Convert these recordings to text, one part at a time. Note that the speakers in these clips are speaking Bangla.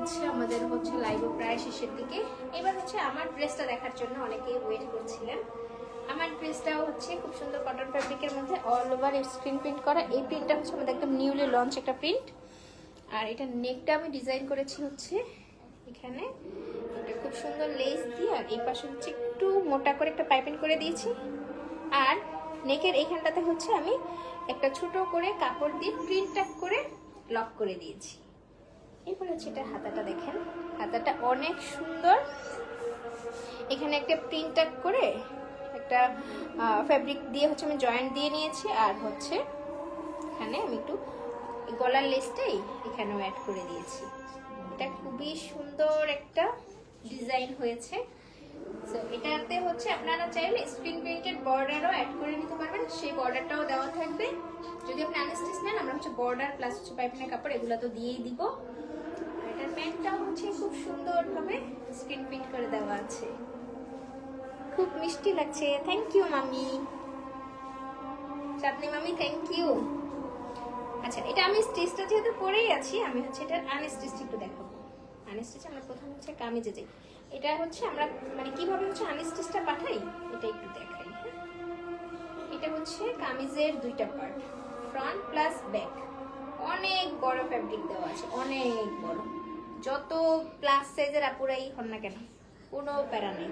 হচ্ছে আমাদের হচ্ছে লাইভও প্রায় শেষের দিকে। এবার হচ্ছে আমার ড্রেসটা দেখার জন্য অনেকেই ওয়েট করছিলেন। আমার ড্রেসটাও হচ্ছে খুব সুন্দর কটন ফ্যাব্রিকের মধ্যে অল ওভার স্ক্রিন প্রিন্ট করা। এই প্রিন্টটা হচ্ছে আমাদের একদম নিউলি লঞ্চ একটা প্রিন্ট। আর এটা নেকটা আমি ডিজাইন করেছি হচ্ছে এখানে এটা খুব সুন্দর লেস দিয়ে, আর এই পাশে হচ্ছে একটু মোটা করে একটা পাইপিং করে দিয়েছি। আর নেকের এইখানটাতে হচ্ছে আমি একটা ছোট করে কাপড় দিয়ে প্রিন্ট করে লক করে দিয়েছি। এরপর হচ্ছে এটা হাতাটা দেখেন, হাতাটা অনেক সুন্দর। এখানে একটা প্রিন্ট করে একটা ফ্যাব্রিক দিয়ে হচ্ছে আমি জয়েন্ট দিয়ে নিয়েছি। আর হচ্ছে এখানে আমি একটু গলার লেসটাই এখানেও অ্যাড করে দিয়েছি। এটা খুবই সুন্দর একটা ডিজাইন হয়েছে। সো এটাতে হচ্ছে আপনারা চাইলে স্ক্রিন প্রিন্টেড বর্ডারও অ্যাড করে নিতে পারবেন, সেই বর্ডারটাও দেওয়া থাকবে। যদি আপনি আনস্টিচ নেন আমরা হচ্ছে বর্ডার প্লাস হচ্ছে পাইপিনের কাপড় এগুলো তো দিয়েই দিব। আর এটার প্যান্টটাও হচ্ছে খুব সুন্দরভাবে স্ক্রিন প্রিন্ট করে দেওয়া আছে, খুব মিষ্টি লাগছে। থ্যাংক ইউ মামি, চাঁদনি মামি, থ্যাংক ইউ। আচ্ছা, এটা আমি স্টিচটা যেহেতু পরেই আছি, আমি হচ্ছে এটার আনস্টিচটা একটু দেখাবো। আনস্টিচ আমরা প্রথমে হচ্ছে কামিজে যাই। এটা হচ্ছে আমরা মানে কিভাবে হচ্ছে আনস্টিচটা পাঠাই এটা একটু দেখাই। এটা হচ্ছে কামিজের দুইটা পার্ট, ফ্রন্ট প্লাস ব্যাক। অনেক বড় ফ্যাব্রিক দেওয়া আছে, অনেক বড়। যত প্লাস সাইজের আপুরাই হন না কেন কোনো প্যারা নেই,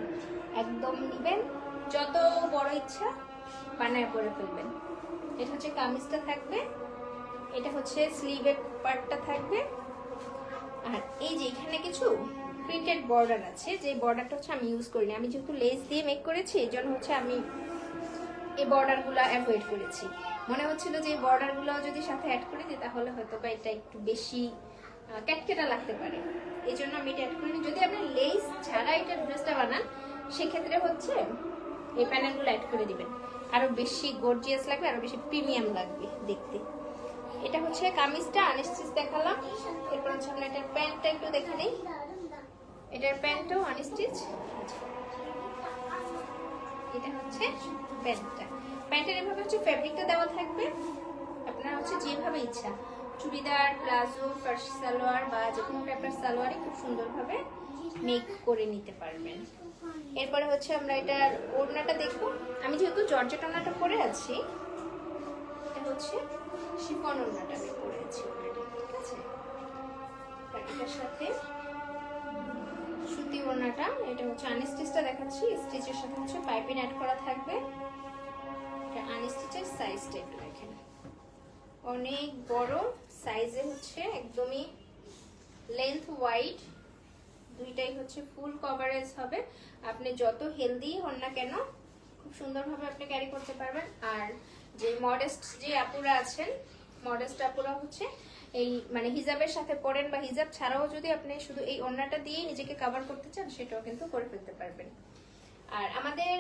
একদম নিবেন যত বড় ইচ্ছা বানায় পরে ফেলবেন। এটা হচ্ছে কামিজটা থাকবে, এটা হচ্ছে স্লিভের পার্টটা থাকবে। আর এই যে এখানে কিছু প্রিন্টেড বর্ডার আছে, যে বর্ডারটা হচ্ছে আমি ইউজ করিনি। আমি যেহেতু লেস দিয়ে মেক করেছি এই জন্য হচ্ছে আমি এই বর্ডারগুলো অ্যাভয়েড করেছি। মনে হচ্ছিল যে এই বর্ডারগুলো যদি সাথে অ্যাড করে দিই তাহলে হয়তো বা এটা একটু বেশি ক্যাটকেটা লাগতে পারে, এই জন্য আমি এটা অ্যাড করিনি। যদি আপনি লেস ছাড়া এটা ড্রেসটা বানান সেক্ষেত্রে হচ্ছে এই প্যানেলগুলো অ্যাড করে দিবেন, আরো বেশি গর্জিয়াস লাগবে, আরো বেশি প্রিমিয়াম লাগবে দেখতে। এটা হচ্ছে কামিজটা আনস্টিচ দেখালাম। এরপর হচ্ছে আমরা এটার প্যান্টটা একটু দেখে নিই। এটার প্যান্টটাও আনস্টিচ। এটা হচ্ছে প্যান্টটা, প্যান্টের এভাবে হচ্ছে ফেব্রিকটা দেওয়া থাকবে। আপনারা হচ্ছে যেভাবে ইচ্ছা চুড়িদার, প্লাজো, ফার্সি সালোয়ার বা যে কোনো টাইপের সালোয়ারই খুব সুন্দরভাবে মেক করে নিতে পারবেন। এরপরে হচ্ছে আমরা এটার ওড়নাটা দেখব। আমি যেহেতু জর্জেট ওড়নাটা পরে আছি, এটা হচ্ছে শিফন ওড়নাটা আমি পরে আছি অলরেডি, ঠিক আছে। এটার সাথে সুতি ওড়নাটা, এটা হচ্ছে আনস্টিচটা দেখাচ্ছি, স্টিচের সাথে হচ্ছে পাইপিং অ্যাড করা থাকবে। এটা আনস্টিচের সাইজটা একটু দেখেন, অনেক বড় সাইজে হচ্ছে, একদমই লেন্থ ওয়াইড দুইটাই হচ্ছে ফুল কভারেজ হবে। আপনি যত হেলদি হন না কেন খুব সুন্দরভাবে আপনি ক্যারি করতে পারবেন। আর যে মডেস্ট যে আপুরা আছেন, মডেস্ট আপুরা হচ্ছে এই মানে হিজাবের সাথে পরেন বা হিজাব ছাড়াও যদি আপনি শুধু এই ওড়নাটা দিয়ে নিজেকে কভার করতে চান সেটাও কিন্তু করে ফেলতে পারবেন। আর আমাদের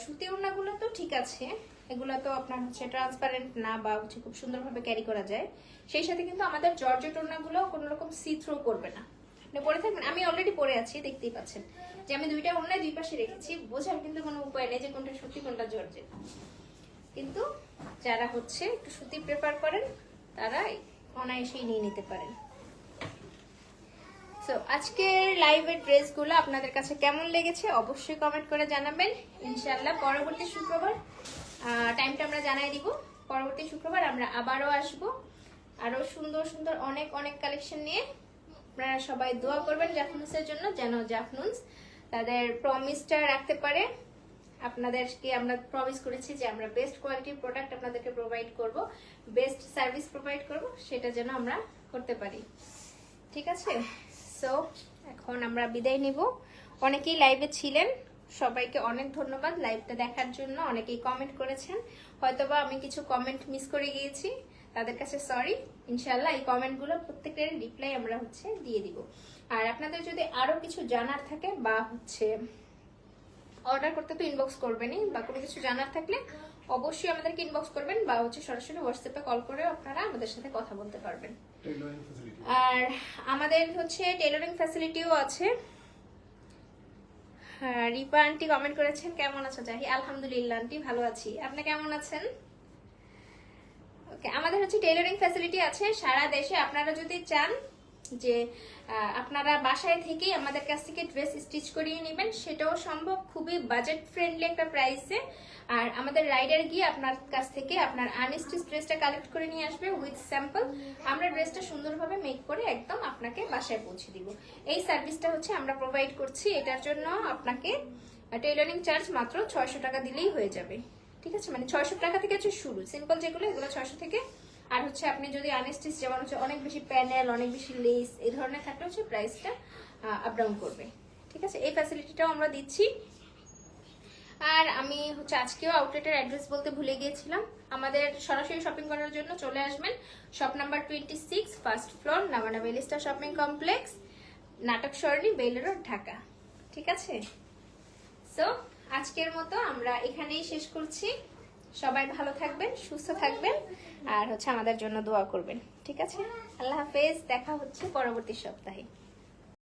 সুতি ওড়নাগুলো তো ঠিক আছে, এগুলো তো আপনার হচ্ছে ট্রান্সপারেন্ট না বা হচ্ছে খুব সুন্দরভাবে ক্যারি করা যায়। সেই সাথে কিন্তু আমাদের জর্জেট ওড়নাগুলো কোনো রকম সি থ্রো করবে না, আপনি পরে থাকবেন। আমি অলরেডি পরে আছি, দেখতেই পাচ্ছেন যে আমি দুইটা ওড়নায় দুই পাশে রেখেছি, বোঝার কিন্তু কোনো উপায় নেই যে কোনটা সুতি কোনটা জর্জেট। কিন্তু যারা হচ্ছে একটু সুতি প্রেফার করেন তারা অনায়াসেই নিয়ে নিতে পারেন। সো আজকের লাইভের ড্রেসগুলো আপনাদের কাছে কেমন লেগেছে অবশ্যই কমেন্ট করে জানাবেন। ইনশাআল্লাহ পরবর্তী শুক্রবার টাইমটা আমরা জানাই দিব। পরবর্তী শুক্রবার আমরা আবারও আসব আরো সুন্দর সুন্দর অনেক অনেক কালেকশন নিয়ে। আপনারা সবাই দোয়া করবেন জাফনুসের জন্য, যেন জাফনুস তাদের প্রমিসটা রাখতে পারে। আপনাদেরকে আমরা প্রমিস করেছি যে আমরা বেস্ট কোয়ালিটির প্রোডাক্ট আপনাদেরকে প্রোভাইড করব, বেস্ট সার্ভিস প্রোভাইড করব, সেটা যেন আমরা করতে পারি, ঠিক আছে। সো এখন আমরা বিদায় নিব। অনেকেই লাইভে ছিলেন, সবাইকে অনেক ধন্যবাদ লাইভটা দেখার জন্য। অনেকেই কমেন্ট করেছেন, হয়তোবা আমি কিছু কমেন্ট মিস করে গিয়েছি, তাদের কাছে সরি। ইনশাআল্লাহ এই কমেন্টগুলো প্রত্যেকের রিপ্লাই আমরা হচ্ছে দিয়ে দিব। আর আপনাদের যদি আরো কিছু জানার থাকে বা হচ্ছে অর্ডার করতে তো ইনবক্স করবেনই, বা কোনো কিছু জানার থাকলে অবশ্যই আমাদেরকে ইনবক্স করবেন বা হচ্ছে সরাসরি হোয়াটসঅ্যাপে কল করে আপনারা আমাদের সাথে কথা বলতে পারবেন। আর আমাদের হচ্ছে টেইলরিং ফ্যাসিলিটিও আছে। রিপা আন্টি কমেন্ট করেছেন কেমন আছো জাহি? আলহামদুলিল্লাহ আন্টি ভালো আছি, আপনি কেমন আছেন? ওকে, আমাদের হচ্ছে টেইলরিং ফ্যাসিলিটি আছে সারা দেশে। আপনারা যদি চান যে আপনারা বাসায় থেকেই আমাদের কাছ থেকে ড্রেস স্টিচ করিয়ে নেবেন, সেটাও সম্ভব খুবই বাজেট ফ্রেন্ডলি একটা প্রাইসে। আর আমাদের রাইডার গিয়ে আপনার কাছ থেকে আপনার আনস্টিচ ড্রেসটা কালেক্ট করে নিয়ে আসবে উইথ স্যাম্পল। আমরা ড্রেসটা সুন্দরভাবে মেক করে একদম আপনাকে বাসায় পৌঁছে দিব। এই সার্ভিসটা হচ্ছে আমরা প্রোভাইড করছি। এটার জন্য আপনাকে টেইলরিং চার্জ মাত্র 600 টাকা দিলেই হয়ে যাবে, ঠিক আছে? মানে 600 টাকা থেকে হচ্ছে শুরু, সিম্পল যেগুলো এগুলো 600 থেকে। আর হচ্ছে আপনি যদি আনস্টিচ যেমন হচ্ছে অনেক বেশি প্যানেল, অনেক বেশি লেস এই ধরনের থাকলে হচ্ছে প্রাইসটা আপ ডাউন করবে, ঠিক আছে? এই ফ্যাসিলিটিটাও আমরা দিচ্ছি। আর আমি হচ্ছে আজকেও আউটলেটের অ্যাড্রেস বলতে ভুলে গিয়েছিলাম। আমাদের সরাসরি শপিং করার জন্য চলে আসবেন শপ নাম্বার 26, ফার্স্ট ফ্লোর, নামানা বেলিস্টা shopping complex, Natok Sarani, Bailey road, Dhaka, ঠিক আছে? সো আজকের মতো আমরা এখানেই শেষ করছি। সবাই ভালো থাকবেন, সুস্থ থাকবেন, আর হচ্ছে আমাদের জন্য দোয়া করবেন, ঠিক আছে? আল্লাহ হাফেজ, দেখা হচ্ছে পরবর্তী সপ্তাহে।